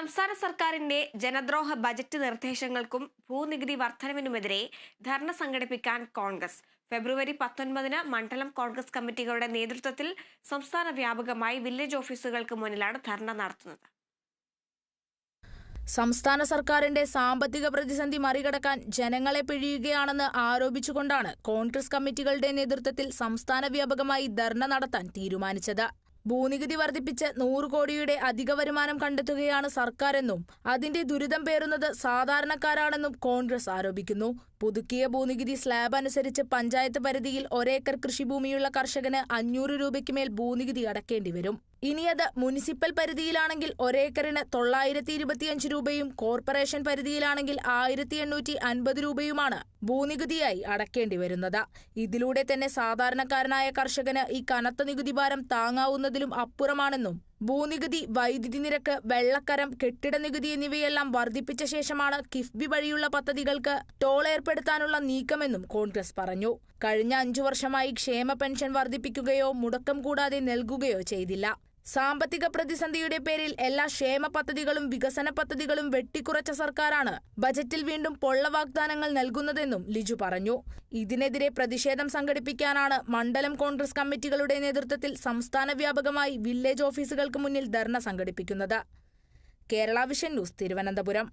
സംസ്ഥാന സർക്കാരിന്റെ ജനദ്രോഹ ബജറ്റ് നിർദ്ദേശങ്ങൾക്കും ഭൂനികുതി വർധനവിനുമെതിരെ ധർണ സംഘടിപ്പിക്കാൻ കോൺഗ്രസ് ഫെബ്രുവരി 19 മണ്ഡലം കോൺഗ്രസ് കമ്മിറ്റികളുടെ നേതൃത്വത്തിൽ സംസ്ഥാന വ്യാപകമായി വില്ലേജ് ഓഫീസുകൾക്ക് മുന്നിലാണ് ധർണ നടത്തുന്നത്. സംസ്ഥാന സർക്കാരിന്റെ സാമ്പത്തിക പ്രതിസന്ധി മറികടക്കാൻ ജനങ്ങളെ പിഴിയുകയാണെന്ന് ആരോപിച്ചുകൊണ്ടാണ് കോൺഗ്രസ് കമ്മിറ്റികളുടെ നേതൃത്വത്തിൽ സംസ്ഥാന വ്യാപകമായി ധർണ നടത്താൻ തീരുമാനിച്ചത്. ഭൂനികുതി വർദ്ധിപ്പിച്ച് 100 കോടിയുടെ അധിക വരുമാനം കണ്ടെത്തുകയാണ് സർക്കാരെന്നും അതിന്റെ ദുരിതം പേറുന്നത് സാധാരണക്കാരാണെന്നും കോൺഗ്രസ് ആരോപിക്കുന്നു. പുതുക്കിയ ഭൂനികുതി സ്ലാബ് അനുസരിച്ച് പഞ്ചായത്ത് പരിധിയിൽ ഒരേക്കർ കൃഷിഭൂമിയുള്ള കർഷകന് 500 രൂപയ്ക്ക് മേൽ ഭൂനികുതി അടക്കേണ്ടി വരും. ഇനിയത് മുനിസിപ്പൽ പരിധിയിലാണെങ്കിൽ ഒരേക്കറിന് 925 രൂപയും കോർപ്പറേഷൻ പരിധിയിലാണെങ്കിൽ 1850 രൂപയുമാണ് ഭൂനികുതിയായി അടക്കേണ്ടി വരുന്നത്. ഇതിലൂടെ തന്നെ സാധാരണക്കാരനായ കർഷകന് ഈ കനത്ത നികുതി ഭാരം താങ്ങാവുന്നതിലും അപ്പുറമാണെന്നും ഭൂനികുതി, വൈദ്യുതി നിരക്ക്, വെള്ളക്കരം, കെട്ടിട നികുതി എന്നിവയെല്ലാം വർദ്ധിപ്പിച്ച ശേഷമാണ് കിഫ്ബി വഴിയുള്ള പദ്ധതികൾക്ക് ടോൾ ഏർപ്പെടുത്താനുള്ള നീക്കമെന്നും കോൺഗ്രസ് പറഞ്ഞു. കഴിഞ്ഞ 5 വർഷമായി ക്ഷേമ പെൻഷൻ വർദ്ധിപ്പിക്കുകയോ മുടക്കം കൂടാതെ നൽകുകയോ ചെയ്തില്ല. സാമ്പത്തിക പ്രതിസന്ധിയുടെ പേരിൽ എല്ലാ ക്ഷേമ പദ്ധതികളും വികസന പദ്ധതികളും വെട്ടിക്കുറച്ച സർക്കാരാണ് ബജറ്റിൽ വീണ്ടും പൊള്ള വാഗ്ദാനങ്ങൾ നൽകുന്നതെന്നും ലിജു പറഞ്ഞു. ഇതിനെതിരെ പ്രതിഷേധം സംഘടിപ്പിക്കാനാണ് മണ്ഡലം കോൺഗ്രസ് കമ്മിറ്റികളുടെ നേതൃത്വത്തിൽ സംസ്ഥാന വ്യാപകമായി വില്ലേജ് ഓഫീസുകൾക്ക് മുന്നിൽ ധർണ സംഘടിപ്പിക്കുന്നത്. Kerala vision news, Thiruvananthapuram.